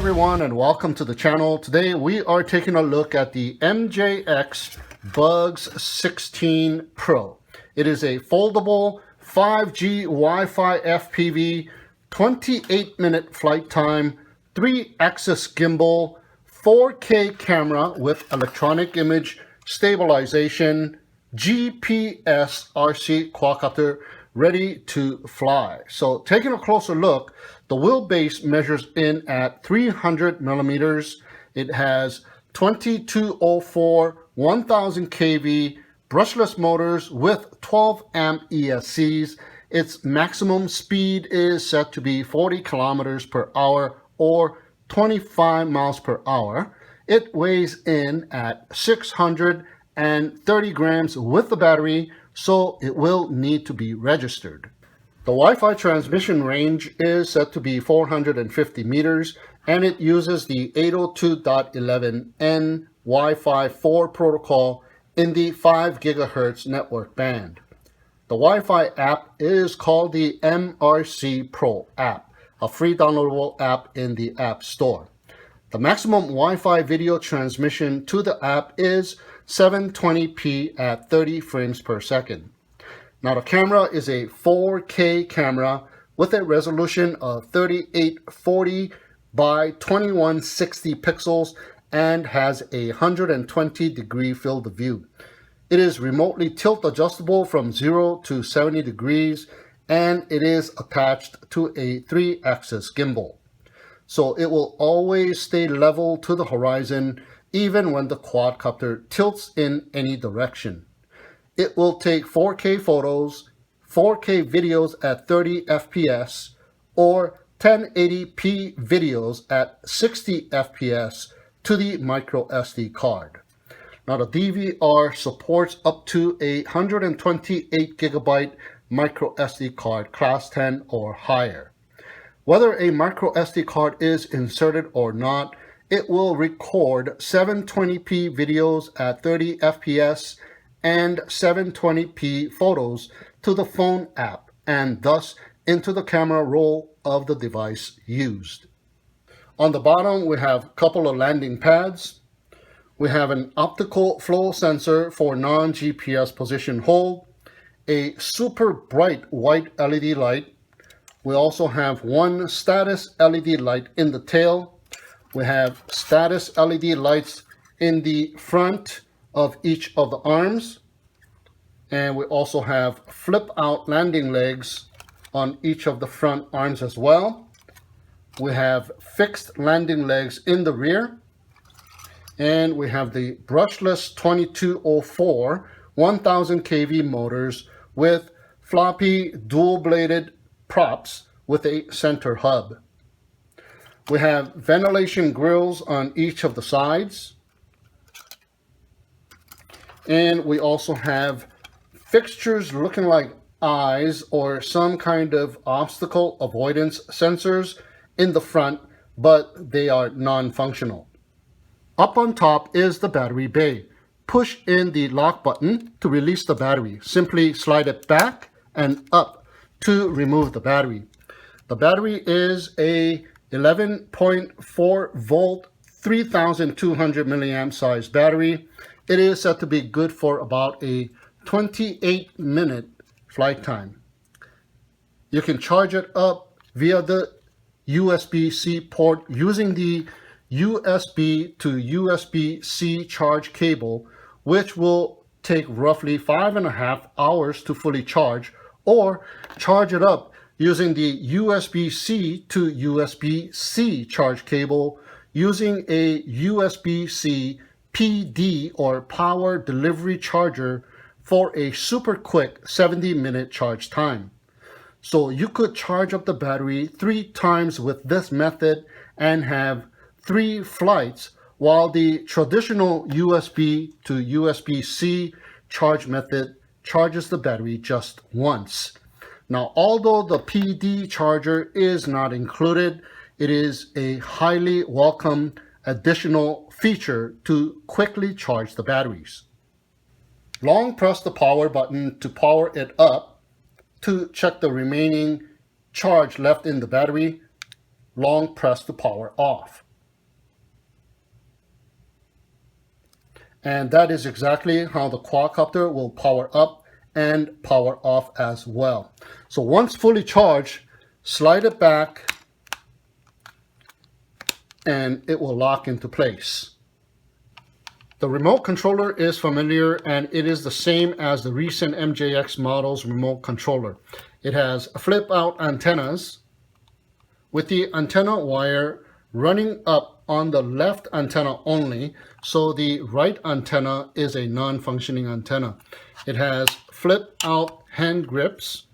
everyone, and welcome to the channel. Today we are taking a look at the MJX Bugs 16 Pro. It is a foldable 5G Wi-Fi FPV, 28-minute flight time, 3-axis gimbal, 4K camera with electronic image stabilization, GPS RC quadcopter, ready to fly. So taking a closer look, the wheelbase measures in at 300 millimeters. It has 2204 1000 kV brushless motors with 12 amp ESCs. Its maximum speed is set to be 40 kilometers per hour or 25 miles per hour. It weighs in at 630 grams with the battery, so it will need to be registered. The Wi-Fi transmission range is set to be 450 meters, and it uses the 802.11n Wi-Fi 4 protocol in the 5 gigahertz network band. The Wi-Fi app is called the MRC Pro app, a free downloadable app in the App Store. The maximum Wi-Fi video transmission to the app is 720p at 30 frames per second. Now the camera is a 4K camera with a resolution of 3840 by 2160 pixels and has a 120 degree field of view. It is remotely tilt adjustable from 0 to 70 degrees, and it is attached to a 3-axis gimbal. So it will always stay level to the horizon even when the quadcopter tilts in any direction. It will take 4K photos, 4K videos at 30 FPS, or 1080p videos at 60 FPS to the micro SD card. Now the DVR supports up to a 128 gigabyte micro SD card class 10 or higher. Whether a micro SD card is inserted or not, it will record 720p videos at 30 FPS and 720p photos to the phone app and thus into the camera roll of the device used. On the bottom we have a couple of landing pads. We have an optical flow sensor for non-GPS position hold, a super bright white LED light. We also have one status LED light in the tail. We have status LED lights in the front of each of the arms. And we also have flip out landing legs on each of the front arms as well. We have fixed landing legs in the rear. And we have the brushless 2204 1000 kV motors with floppy dual bladed props with a center hub. We have ventilation grills on each of the sides. And we also have fixtures looking like eyes or some kind of obstacle avoidance sensors in the front, but they are non-functional. Up on top is the battery bay. Push in the lock button to release the battery. Simply slide it back and up to remove the battery. The battery is a 11.4 volt 3200 milliamp size battery. It is said to be good for about a 28-minute flight time. You can charge it up via the USB-C port using the USB to USB-C charge cable, which will take roughly 5.5 hours to fully charge, or charge it up using the USB-C to USB-C charge cable using a USB-C PD or power delivery charger for a super quick 70-minute charge time. So you could charge up the battery 3 times with this method and have 3 flights, while the traditional USB to USB-C charge method charges the battery just once. Now, although the PD charger is not included, it is a highly welcome additional feature to quickly charge the batteries. Long press the power button to power it up. To check the remaining charge left in the battery, long press the power off. And that is exactly how the quadcopter will power up and power off as well. So once fully charged, slide it back and it will lock into place. The remote controller is familiar, and it is the same as the recent MJX model's remote controller. It has flip out antennas with the antenna wire running up on the left antenna only, so the right antenna is a non-functioning antenna. It has flip out hand grips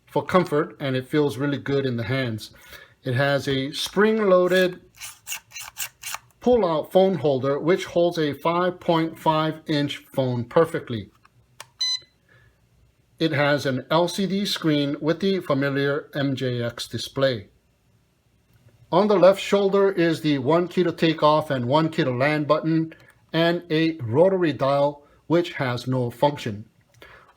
for comfort, and it feels really good in the hands. It has a spring-loaded pull-out phone holder which holds a 5.5-inch phone perfectly. It has an LCD screen with the familiar MJX display. On the left shoulder is the 1 key to take off and 1 key to land button, and a rotary dial which has no function.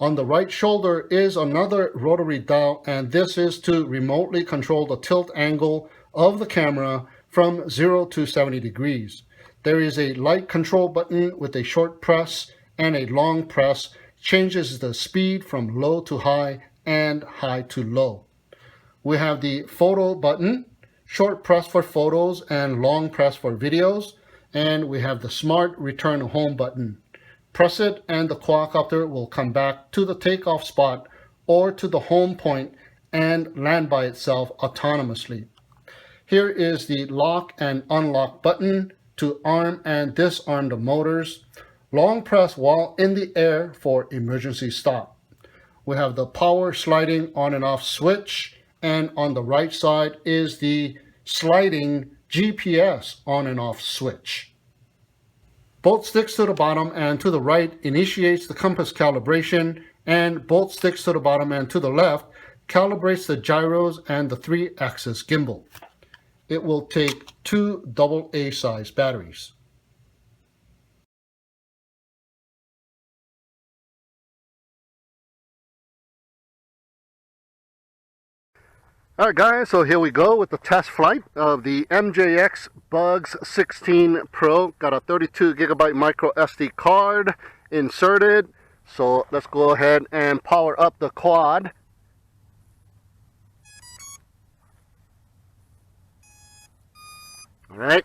On the right shoulder is another rotary dial, and this is to remotely control the tilt angle of the camera from 0 to 70 degrees. There is a light control button with a short press, and a long press changes the speed from low to high and high to low. We have the photo button, short press for photos and long press for videos, and we have the smart return home button. Press it and the quadcopter will come back to the takeoff spot or to the home point and land by itself autonomously. Here is the lock and unlock button to arm and disarm the motors. Long press while in the air for emergency stop. We have the power sliding on and off switch, and on the right side is the sliding GPS on and off switch. Both sticks to the bottom and to the right initiates the compass calibration, and both sticks to the bottom and to the left calibrates the gyros and the 3-axis gimbal. It will take 2 AA size batteries. Alright guys, so here we go with the test flight of the MJX Bugs 16 Pro. Got a 32GB micro SD card inserted. So let's go ahead and power up the quad. Alright,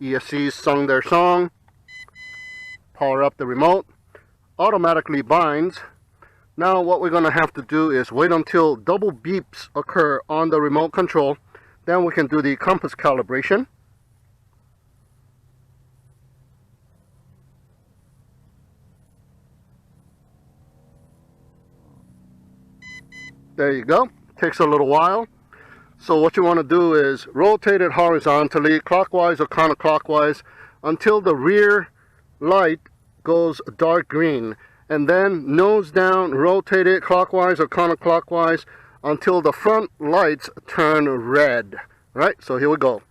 ESC's sung their song. Power up the remote. Automatically binds. Now what we're going to have to do is wait until double beeps occur on the remote control. Then we can do the compass calibration. There you go. Takes a little while. So what you want to do is rotate it horizontally, clockwise or counterclockwise, until the rear light goes dark green. And then nose down, rotate it clockwise or counterclockwise until the front lights turn red. Right, so here we go.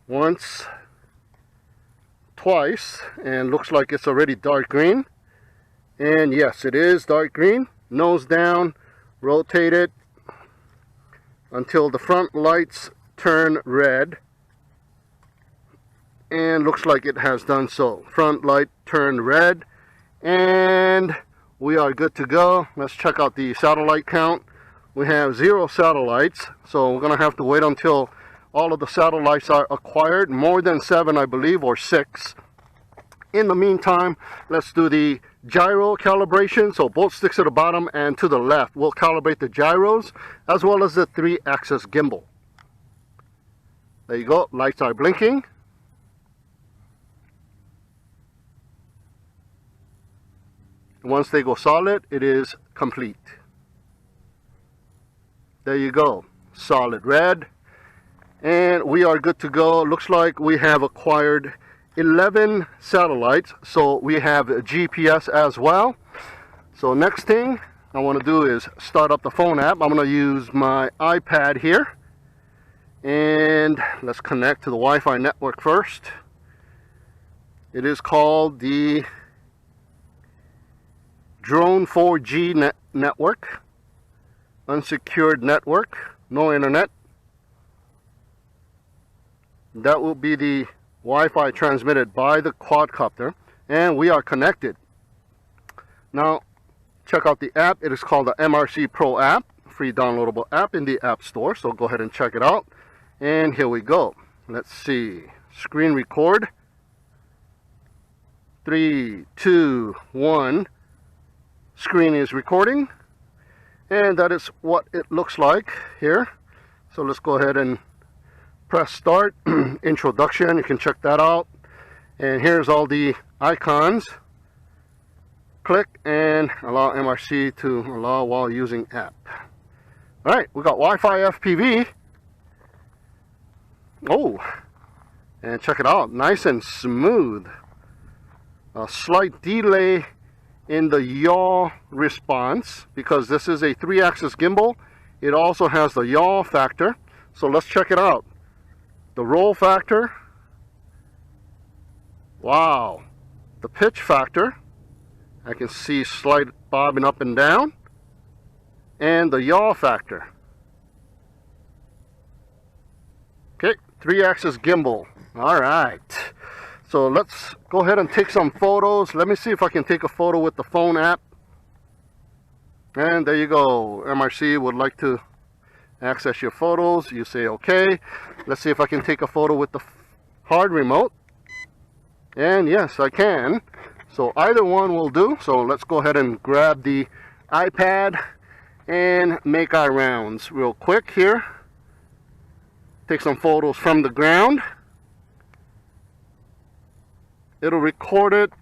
Once, twice, and looks like it's already dark green. And yes, it is dark green. Nose down, rotate it until the front lights turn red. And looks like it has done so. Front light turned red. And we are good to go. Let's check out the satellite count. We have 0 satellites, so we're going to have to wait until all of the satellites are acquired. More than 7, I believe, or 6. In the meantime, let's do the gyro calibration. So both sticks to the bottom and to the left. We'll calibrate the gyros as well as the 3-axis gimbal. There you go. Lights are blinking. Once they go solid, it is complete. There you go. Solid red. And we are good to go. Looks like we have acquired 11 satellites. So we have GPS as well. So next thing I want to do is start up the phone app. I'm going to use my iPad here. And let's connect to the Wi-Fi network first. It is called the Drone 4G network, unsecured network, no internet. That will be the Wi-Fi transmitted by the quadcopter, and we are connected. Now check out the app. It is called the MRC Pro app, free downloadable app in the App Store, so go ahead and check it out. And here we go. Let's see, screen record. 3, 2, 1. Screen is recording, and that is what it looks like here. So let's go ahead and press start. Introduction, you can check that out. And here's all the icons. Click and allow MRC to allow while using app. Alright, we got Wi-Fi FPV. Oh, and check it out, nice and smooth. A slight delay in the yaw response because this is a 3-axis gimbal. It also has the yaw factor. So let's check it out. The roll factor. Wow. The pitch factor. I can see slight bobbing up and down. And the yaw factor. Okay, 3-axis gimbal. All right. So let's go ahead and take some photos. Let me see if I can take a photo with the phone app. And there you go. MRC would like to access your photos. You say okay. Let's see if I can take a photo with the hard remote. And yes, I can. So either one will do. So let's go ahead and grab the iPad and make our rounds real quick here. Take some photos from the ground. It'll record it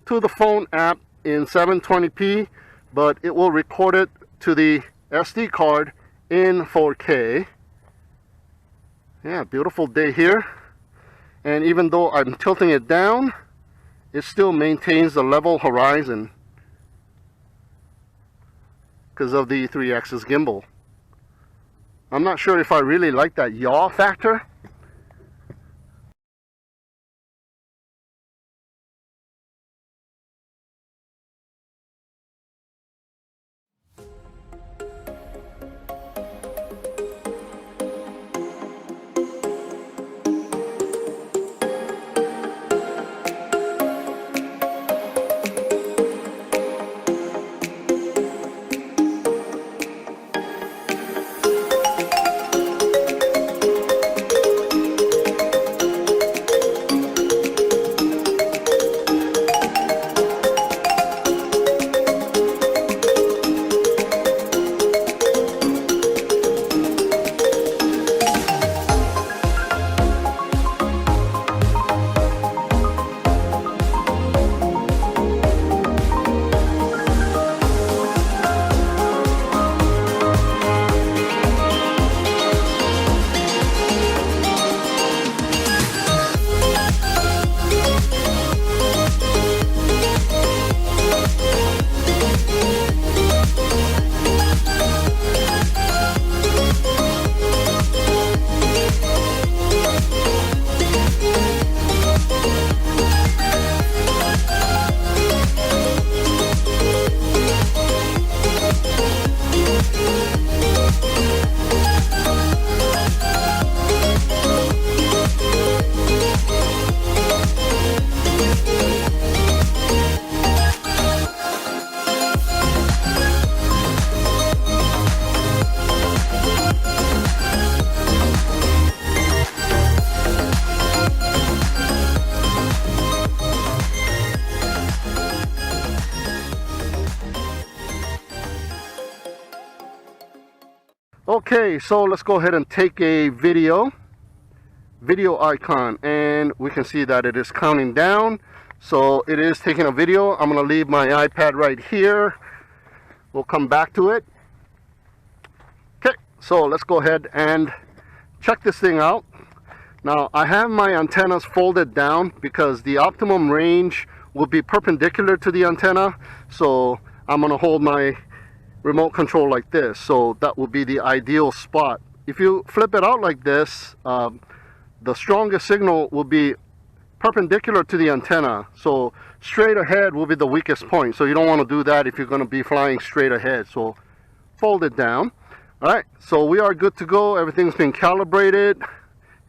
to the phone app in 720p, but it will record it to the SD card in 4K. Yeah, beautiful day here. And even though I'm tilting it down, it still maintains the level horizon because of the 3-axis gimbal. I'm not sure if I really like that yaw factor. Okay, so let's go ahead and take a video icon, and we can see that it is counting down. So it is taking a video. I'm going to leave my iPad right here. We'll come back to it. Okay, so let's go ahead and check this thing out. Now I have my antennas folded down because the optimum range will be perpendicular to the antenna. So I'm going to hold my remote control like this, so that will be the ideal spot. If you flip it out like this, the strongest signal will be perpendicular to the antenna, so straight ahead will be the weakest point. So you don't want to do that if you're going to be flying straight ahead. So fold it down. All right, so we are good to go. Everything's been calibrated,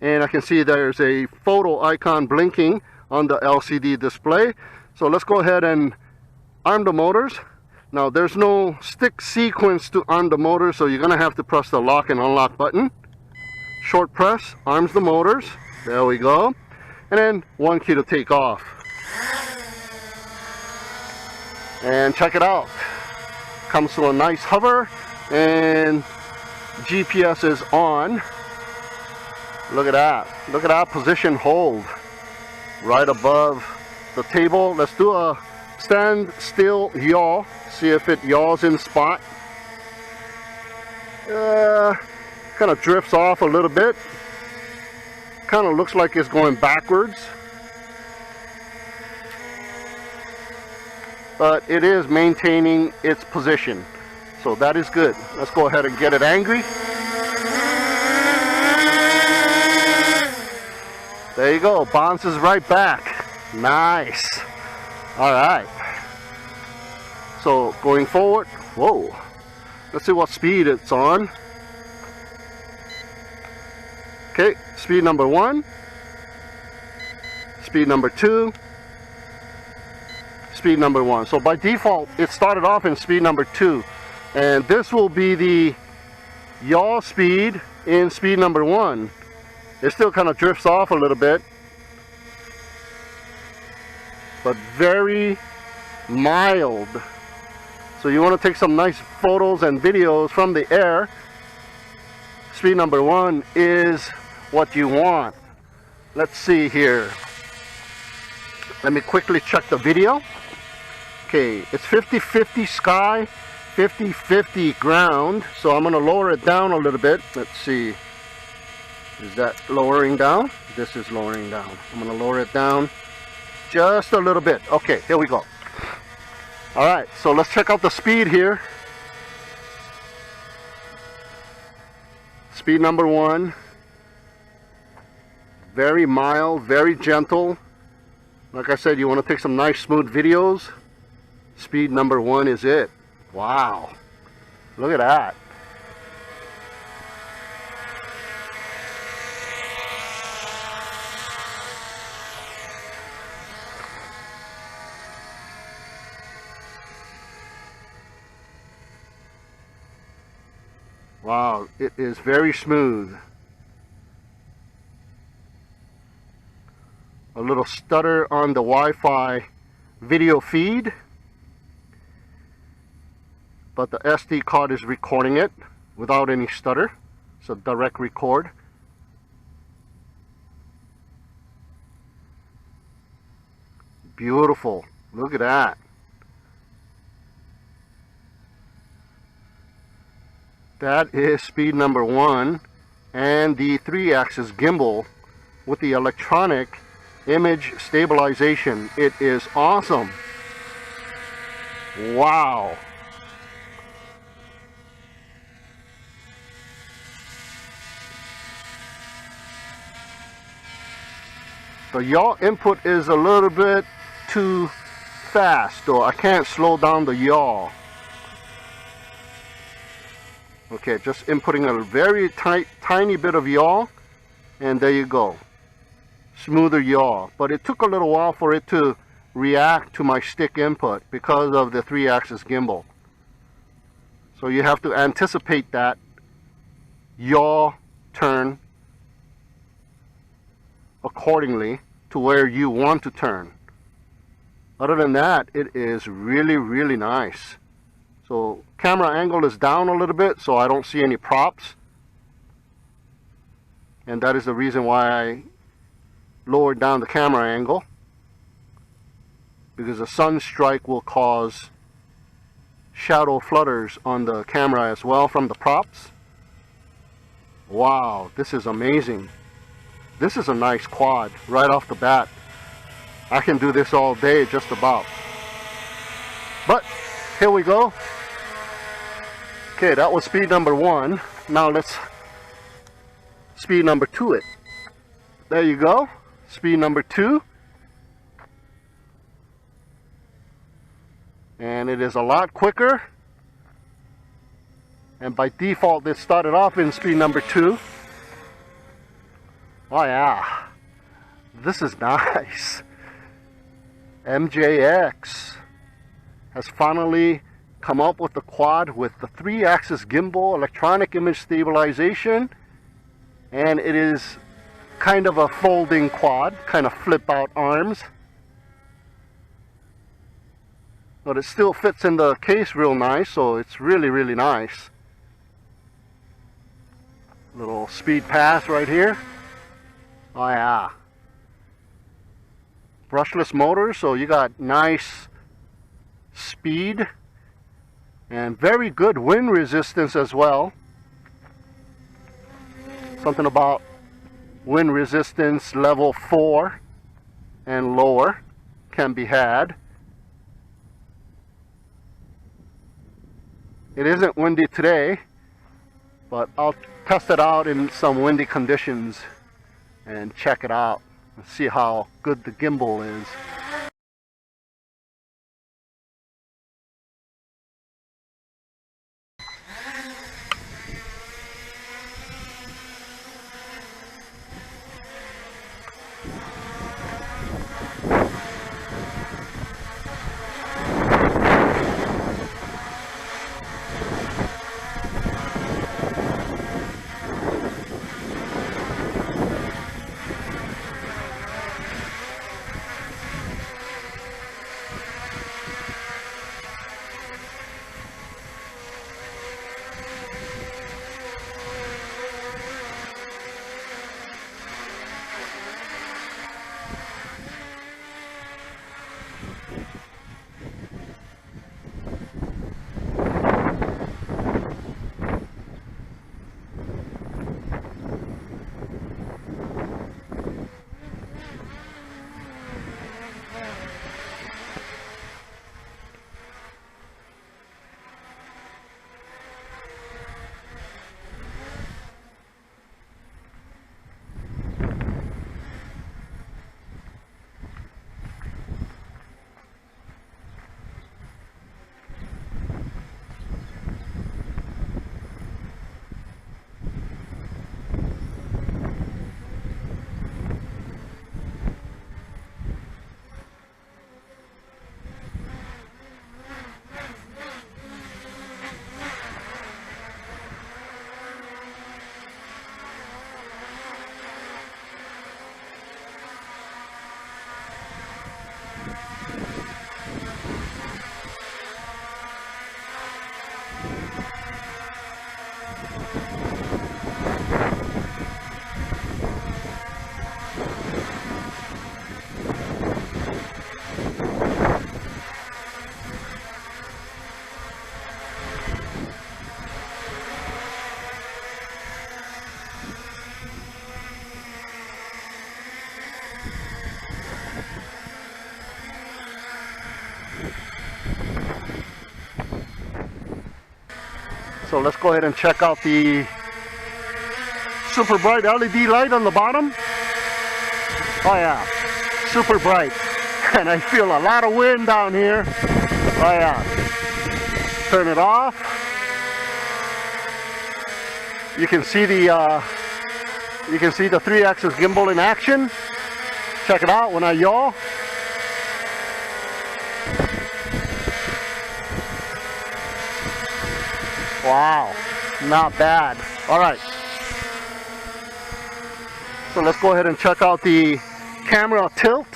and I can see there's a photo icon blinking on the LCD display. So let's go ahead and arm the motors. Now there's no stick sequence to arm the motor, so you're gonna have to press the lock and unlock button. Short press arms the motors. There we go. And then one key to take off. And check it out. Comes to a nice hover, and GPS is on. Look at that. Look at that position hold right above the table. Let's do a stand still yaw. See if it yaws in spot. Kind of drifts off a little bit. Kind of looks like it's going backwards. But it is maintaining its position. So that is good. Let's go ahead and get it angry. There you go. Bounces right back. Nice. Alright. So going forward. Whoa. Let's see what speed it's on. Okay. Speed number 1. Speed number 2. Speed number 1. So by default it started off in speed number 2, and this will be the yaw speed in speed number 1. It still kind of drifts off a little bit, but very mild. So you want to take some nice photos and videos from the air. Speed number 1 is what you want. Let's see here. Let me quickly check the video. Okay, it's 50-50 sky, 50-50 ground, so I'm going to lower it down a little bit. Let's see. Is that lowering down? This is lowering down. I'm going to lower it down just a little bit. Okay, here we go. Alright, so let's check out the speed here. Speed number 1. Very mild, very gentle. Like I said, you want to take some nice smooth videos. Speed number 1 is it. Wow. Look at that. Wow, it is very smooth. A little stutter on the Wi-Fi video feed, but the SD card is recording it without any stutter. It's a direct record. Beautiful. Look at that. That is speed number 1, and the 3-axis gimbal with the electronic image stabilization. It is awesome. Wow. The yaw input is a little bit too fast, though. I can't slow down the yaw. Okay, just inputting a very tiny bit of yaw, and there you go. Smoother yaw. But it took a little while for it to react to my stick input because of the 3-axis gimbal. So you have to anticipate that yaw turn accordingly to where you want to turn. Other than that, it is really, really nice. So camera angle is down a little bit, so I don't see any props, and that is the reason why I lowered down the camera angle, because the sun strike will cause shadow flutters on the camera as well from the props. Wow, this is amazing. This is a nice quad right off the bat. I can do this all day just about. But here we go. Okay, that was speed number 1. Now let's speed number 2 it. There you go. Speed number 2. And it is a lot quicker. And by default, it started off in speed number 2. Oh yeah, this is nice. MJX has finally come up with the quad with the 3-axis gimbal, electronic image stabilization, and it is kind of a folding quad, kind of flip out arms, but it still fits in the case real nice, so it's really nice. Little speed pass right here. Oh yeah, brushless motor, so you got nice speed and very good wind resistance as well. Something about wind resistance level 4 and lower can be had. It isn't windy today, but I'll test it out in some windy conditions and check it out and see how good the gimbal is. So let's go ahead and check out the super bright LED light on the bottom. Oh yeah, super bright. And I feel a lot of wind down here. Oh yeah. Turn it off. You can see the 3-axis gimbal in action. Check it out when I yaw. Wow, not bad. All right. So let's go ahead and check out the camera tilt.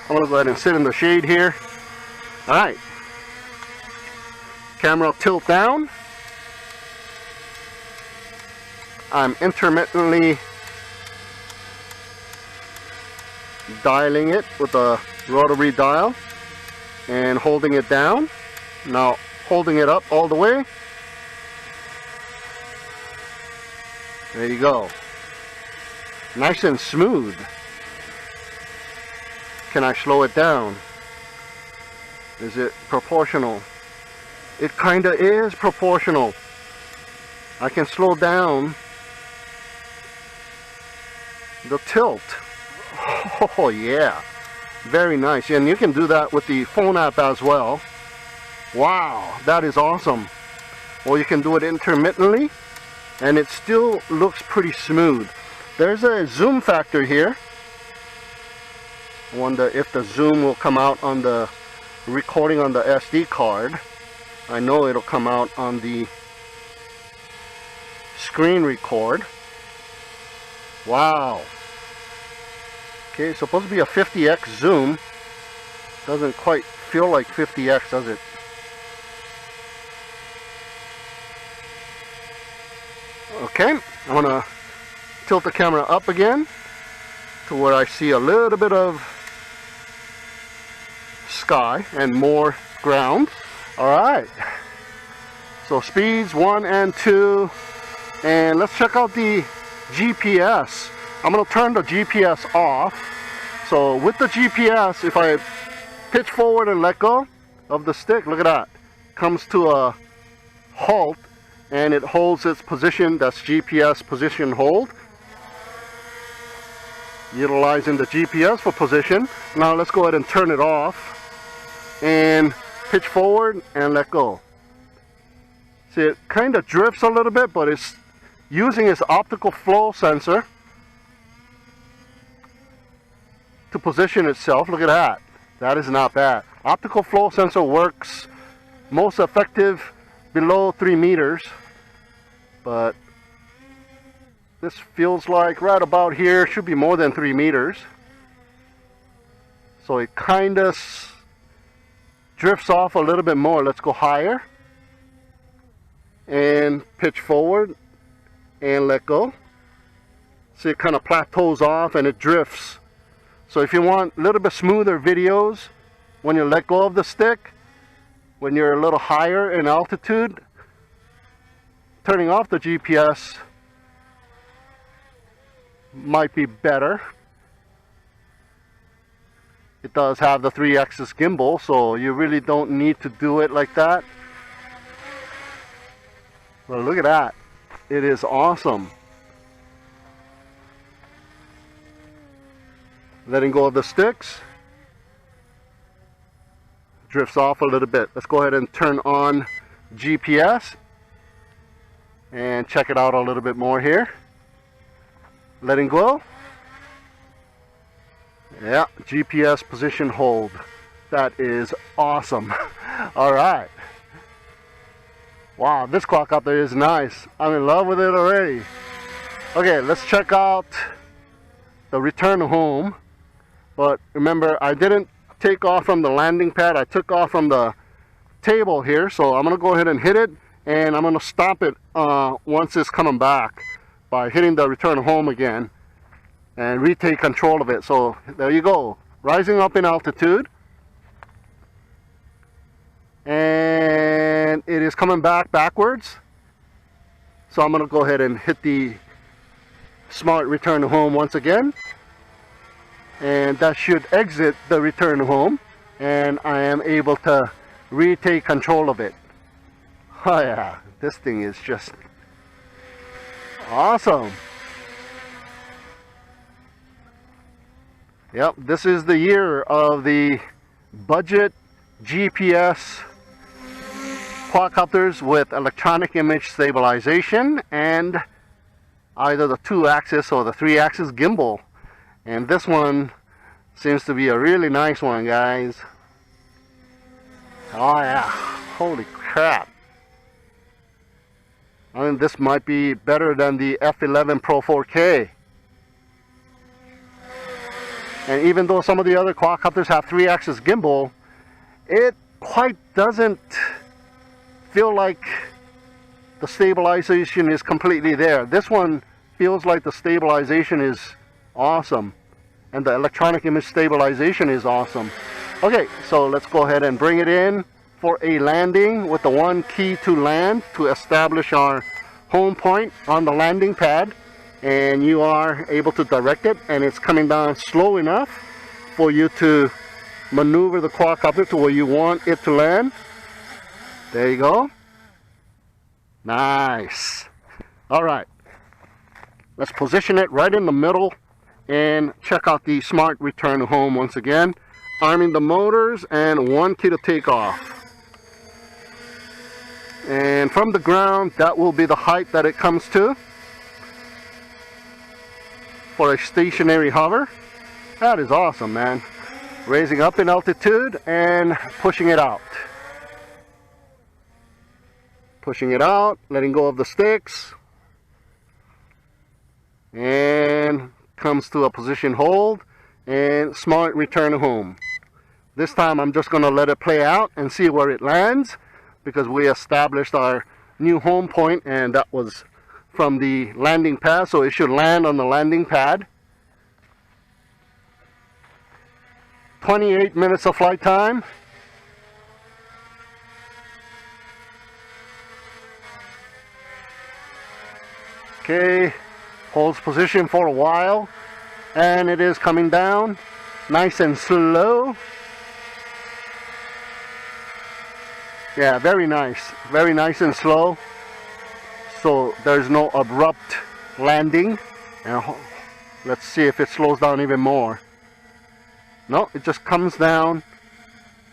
I'm gonna go ahead and sit in the shade here. All right. Camera tilt down. I'm intermittently dialing it with a rotary dial and holding it down. Now holding it up all the way. There you go. Nice and smooth. Can I slow it down? Is it proportional? It kinda is proportional. I can slow down the tilt. Oh yeah, very nice. And you can do that with the phone app as well. Wow, that is awesome. Or you can do it intermittently and it still looks pretty smooth. There's a zoom factor here. I wonder if the zoom will come out on the recording on the SD card. I know it'll come out on the screen record. Wow. Okay, it's supposed to be a 50x zoom. Doesn't quite feel like 50x, does it? Okay, I'm gonna tilt the camera up again to where I see a little bit of sky and more ground. Alright, so speeds 1 and 2, and let's check out the GPS. I'm going to turn the GPS off. So with the GPS, if I pitch forward and let go of the stick, look at that, comes to a halt and it holds its position. That's GPS position hold, utilizing the GPS for position. Now let's go ahead and turn it off and pitch forward and let go. See, it kind of drifts a little bit, but it's using its optical flow sensor to position itself. Look at that. That is not bad. Optical flow sensor works most effective below 3 meters, but this feels like right about here. Should be more than 3 meters. So it kind of drifts off a little bit more. Let's go higher and pitch forward and let go. See, it kind of plateaus off and it drifts. So if you want a little bit smoother videos when you let go of the stick, when you're a little higher in altitude, turning off the GPS might be better. It does have the 3-axis gimbal, so you really don't need to do it like that. Well, look at that. It is awesome. Letting go of the sticks. Drifts off a little bit. Let's go ahead and turn on GPS and check it out a little bit more here. Letting go. Yeah, GPS position hold. That is awesome. Alright. Wow, this quadcopter is nice. I'm in love with it already. Okay, let's check out the return home. But remember, I didn't take off from the landing pad. I took off from the table here. So I'm going to go ahead and hit it. And I'm going to stop it once it's coming back by hitting the return home again. And retake control of it. So there you go, rising up in altitude, and it is coming back backwards. So I'm going to go ahead and hit the smart return home once again, and that should exit the return home, and I am able to retake control of it. Oh yeah, this thing is just awesome. Yep, this is the year of the budget GPS quadcopters with electronic image stabilization and either the 2-axis or the 3-axis gimbal. And this one seems to be a really nice one, guys. Oh yeah, holy crap. I mean, this might be better than the F11 Pro 4K. And even though some of the other quadcopters have 3-axis gimbal, it quite doesn't feel like the stabilization is completely there. This one feels like the stabilization is awesome, and the electronic image stabilization is awesome. Okay, so let's go ahead and bring it in for a landing with the 1 key to land to establish our home point on the landing pad. And you are able to direct it, and it's coming down slow enough for you to maneuver the quadcopter to where you want it to land. There you go. Nice. Alright, let's position it right in the middle and check out the smart return home once again. Arming the motors and 1 key to take off. And from the ground, that will be the height that it comes to. for a stationary hover. That is awesome, man. Raising up in altitude and pushing it out. Pushing it out, letting go of the sticks. And comes to a position hold and smart return home. This time I'm just going to let it play out and see where it lands, because we established our new home point and that was from the landing pad, so it should land on the landing pad. 28 minutes of flight time. Okay, holds position for a while and it is coming down nice and slow. Yeah, very nice and slow, so there's no abrupt landing. And let's see if it slows down even more. No, it just comes down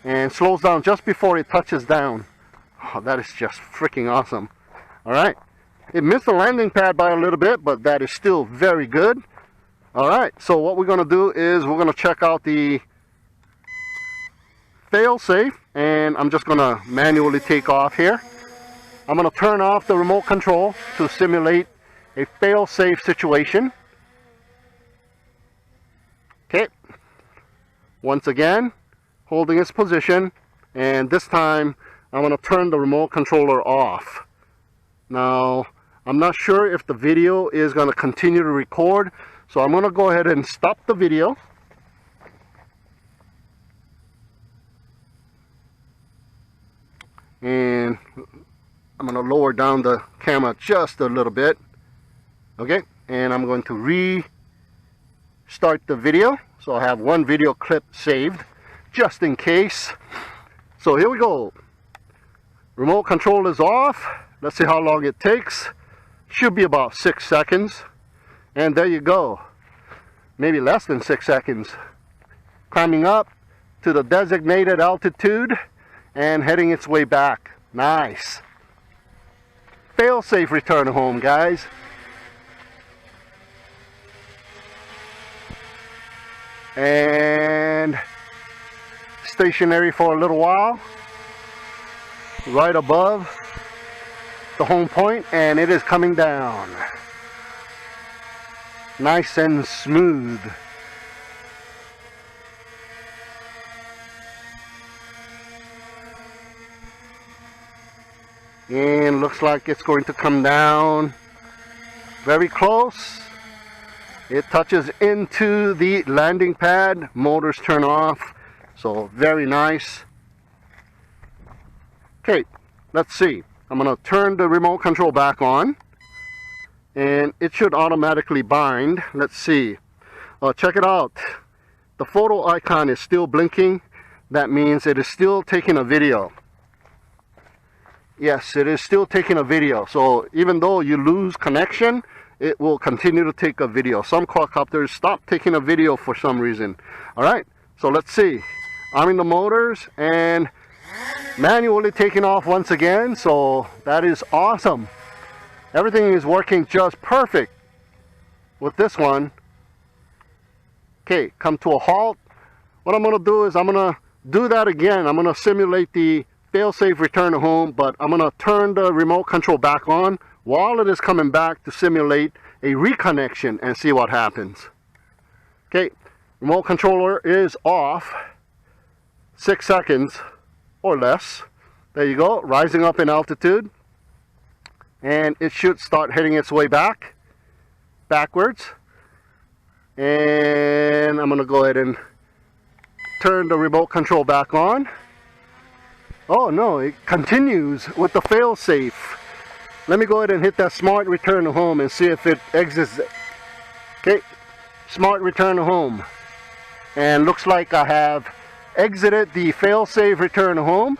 and slows down just before it touches down. Oh, that is just freaking awesome. Alright, it missed the landing pad by a little bit, but that is still very good. Alright, so what we're going to do is we're going to check out the fail-safe, and I'm just going to manually take off here. I'm going to turn off the remote control to simulate a fail-safe situation. Okay, once again holding its position, and this time I'm going to turn the remote controller off. Now I'm not sure if the video is going to continue to record, so I'm going to go ahead and stop the video. And I'm going to lower down the camera just a little bit. Okay, and I'm going to restart the video, so I have one video clip saved just in case. So here we go. Remote control is off. Let's see how long it takes. Should be about 6 seconds. And there you go. Maybe less than 6 seconds. Climbing up to the designated altitude and heading its way back. Nice. Fail-safe return home, guys. And stationary for a little while, right above the home point, and it is coming down. Nice and smooth. And looks like it's going to come down very close. It touches into the landing pad. Motors turn off. So very nice. Okay, let's see. I'm going to turn the remote control back on, and it should automatically bind. Let's see. Check it out. The photo icon is still blinking. That means it is still taking a video. Yes, it is still taking a video. So even though you lose connection, it will continue to take a video. Some quadcopters stop taking a video for some reason. Alright, so let's see. Arming the motors and manually taking off once again. So that is awesome. Everything is working just perfect with this one. Okay, come to a halt. What I'm going to do is I'm going to do that again. I'm going to simulate the fail-safe return to home, but I'm going to turn the remote control back on while it is coming back to simulate a reconnection and see what happens. Okay, remote controller is off. 6 seconds or less. There you go, rising up in altitude, and it should start heading its way backwards. And I'm going to go ahead and turn the remote control back on. Oh no, it continues with the fail-safe. Let me go ahead and hit that smart return to home and see if it exits. Okay, smart return to home. And looks like I have exited the fail-safe return to home,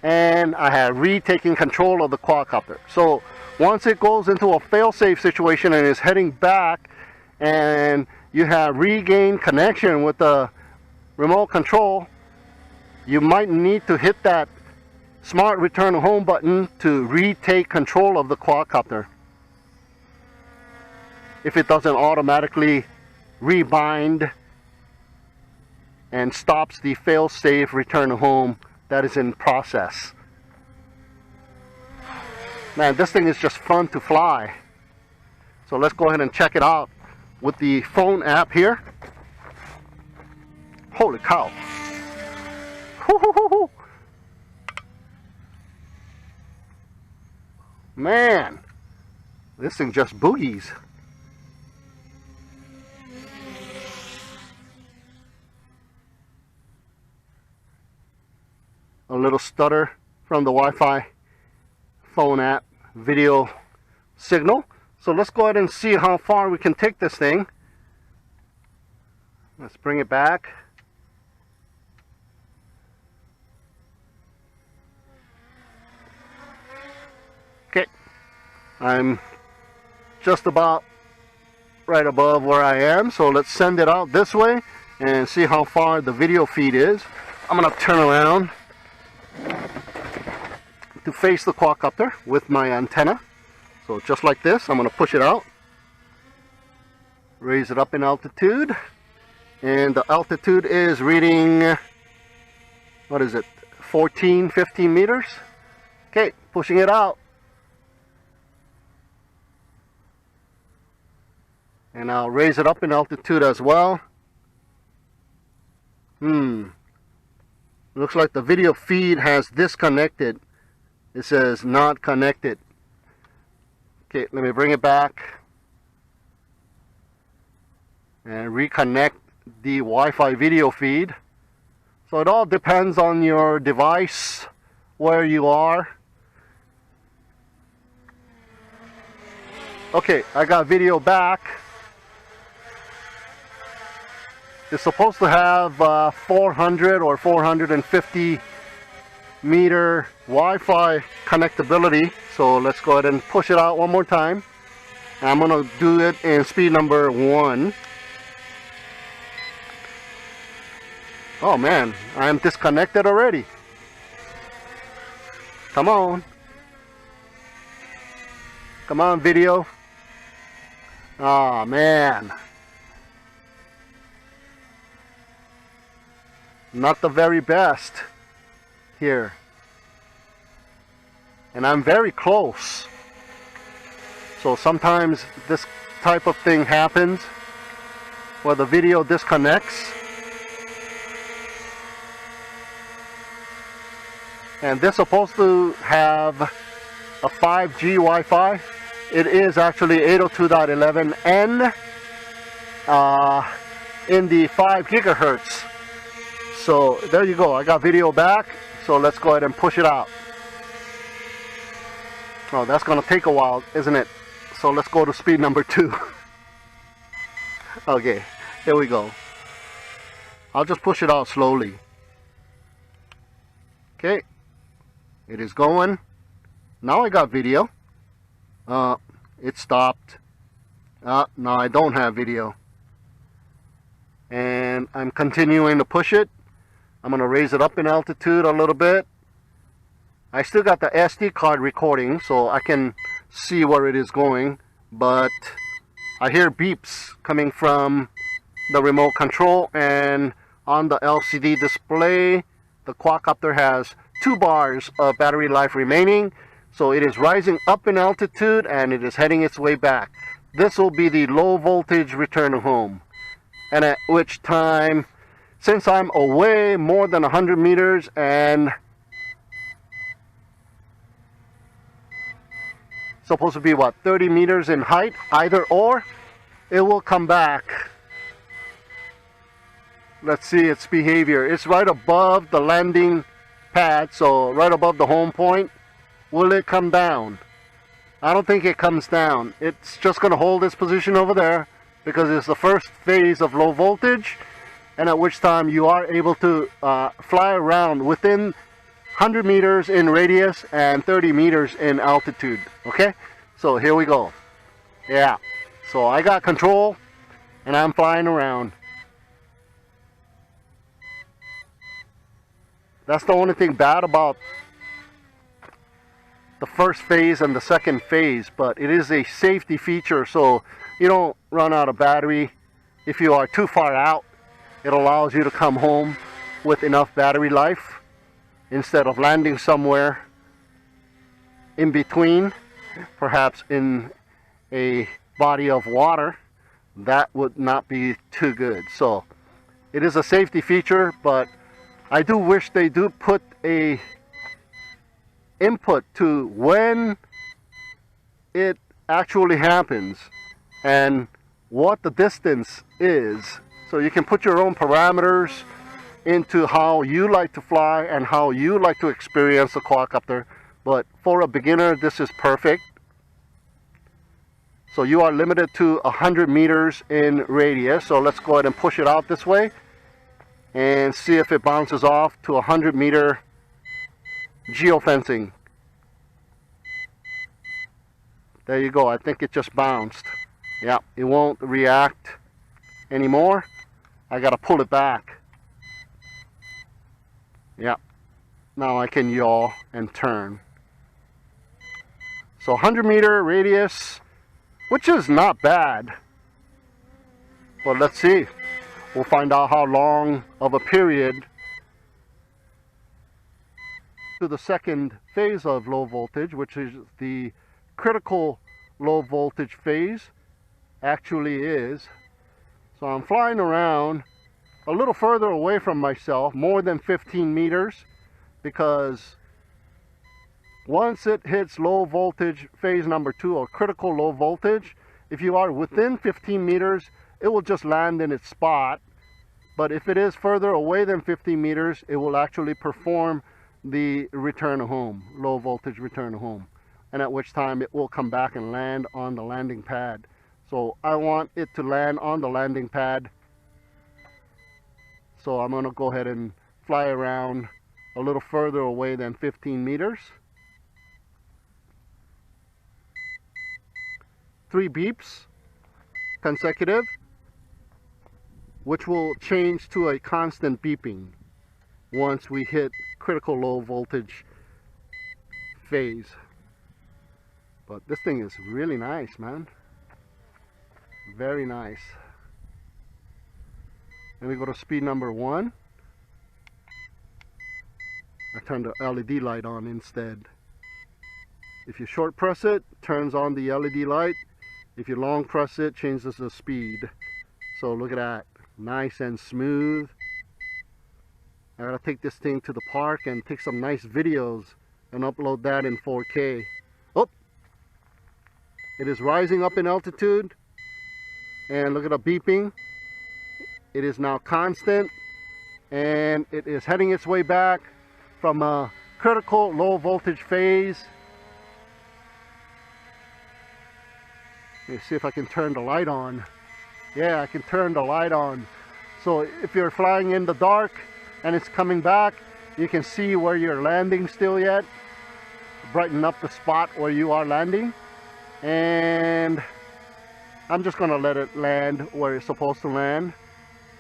and I have retaken control of the quadcopter. So once it goes into a fail-safe situation and is heading back, and you have regained connection with the remote control, you might need to hit that smart return to home button to retake control of the quadcopter if it doesn't automatically rebind and stops the fail-safe return home that is in process. Man, this thing is just fun to fly. So let's go ahead and check it out with the phone app here. Holy cow. Man, this thing just boogies. A little stutter from the Wi-Fi phone app video signal. So let's go ahead and see how far we can take this thing. Let's bring it back. Okay, I'm just about right above where I am, so let's send it out this way and see how far the video feed is. I'm gonna turn around to face the quadcopter with my antenna. So just like this, I'm gonna push it out, raise it up in altitude, and the altitude is reading, what is it, 14, 15 meters? Okay, pushing it out. And I'll raise it up in altitude as well. Looks like the video feed has disconnected. It says not connected. Okay, let me bring it back and reconnect the Wi-Fi video feed. So it all depends on your device, where you are. Okay, I got video back. It's supposed to have 400 or 450 meter Wi-Fi connectability. So let's go ahead and push it out one more time. I'm going to do it in speed number 1. Oh man, I'm disconnected already. Come on. Come on, video. Oh man. Not the very best here. And I'm very close. So sometimes this type of thing happens where the video disconnects. And this is supposed to have a 5G Wi-Fi. It is actually 802.11n in the 5 gigahertz. So there you go, I got video back. So let's go ahead and push it out. Oh, that's gonna take a while, isn't it? So let's go to speed number 2. Okay, here we go. I'll just push it out slowly. Okay, it is going. Now I got video. It stopped. Now I don't have video. And I'm continuing to push it. I'm going to raise it up in altitude a little bit. I still got the SD card recording, so I can see where it is going. But I hear beeps coming from the remote control, and on the LCD display, the quadcopter has 2 bars of battery life remaining. So it is rising up in altitude and it is heading its way back. This will be the low voltage return home. And at which time, since I'm away more than 100 meters and supposed to be what, 30 meters in height, either or, it will come back. Let's see its behavior. It's right above the landing pad, so right above the home point. Will it come down? I don't think it comes down. It's just going to hold its position over there because it's the first phase of low voltage, and at which time you are able to fly around within 100 meters in radius and 30 meters in altitude. Okay, so here we go. Yeah, so I got control and I'm flying around. That's the only thing bad about the first phase and the second phase, but it is a safety feature, so you don't run out of battery if you are too far out, it allows you to come home with enough battery life instead of landing somewhere in between, perhaps in a body of water. That would not be too good. So it is a safety feature, but I do wish they do put a input to when it actually happens and what the distance is, so you can put your own parameters into how you like to fly and how you like to experience the quadcopter. But for a beginner, this is perfect. So you are limited to 100 meters in radius. So let's go ahead and push it out this way and see if it bounces off to 100 meter geofencing. There you go. I think it just bounced. Yeah, it won't react anymore. I gotta pull it back. Yeah, now I can yaw and turn. So 100 meter radius, which is not bad. But let's see. We'll find out how long of a period to the second phase of low voltage, which is the critical low voltage phase, actually is. So I'm flying around a little further away from myself, more than 15 meters, because once it hits low voltage phase number 2, or critical low voltage, if you are within 15 meters, it will just land in its spot. But if it is further away than 15 meters, it will actually perform the return home, low voltage return home, and at which time it will come back and land on the landing pad. So I want it to land on the landing pad, so I'm going to go ahead and fly around a little further away than 15 meters. 3 beeps consecutive, which will change to a constant beeping once we hit critical low voltage phase. But this thing is really nice, man. Very nice. Let me go to speed number 1. I turn the LED light on instead. If you short press it, turns on the LED light. If you long press it, changes the speed. So look at that, nice and smooth. I gotta take this thing to the park and take some nice videos and upload that in 4K. Oh, it is rising up in altitude, and look at the beeping. It is now constant, and it is heading its way back from a critical low voltage phase. Let me see if I can turn the light on. Yeah, I can turn the light on. So if you're flying in the dark and it's coming back, you can see where you're landing still yet. Brighten up the spot where you are landing. And I'm just gonna let it land where it's supposed to land.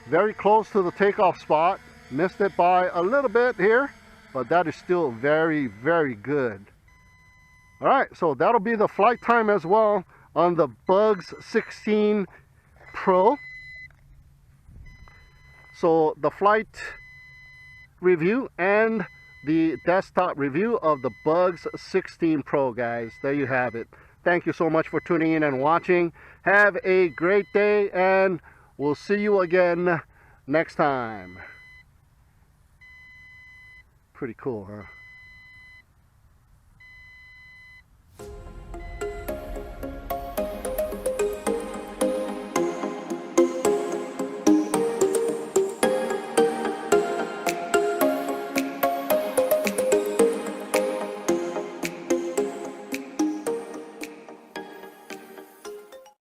Very close to the takeoff spot. Missed it by a little bit here, but that is still very, very good. All right, so that'll be the flight time as well on the Bugs 16 Pro. So the flight review and the desktop review of the Bugs 16 Pro, guys. There you have it. Thank you so much for tuning in and watching. Have a great day, and we'll see you again next time. Pretty cool, huh?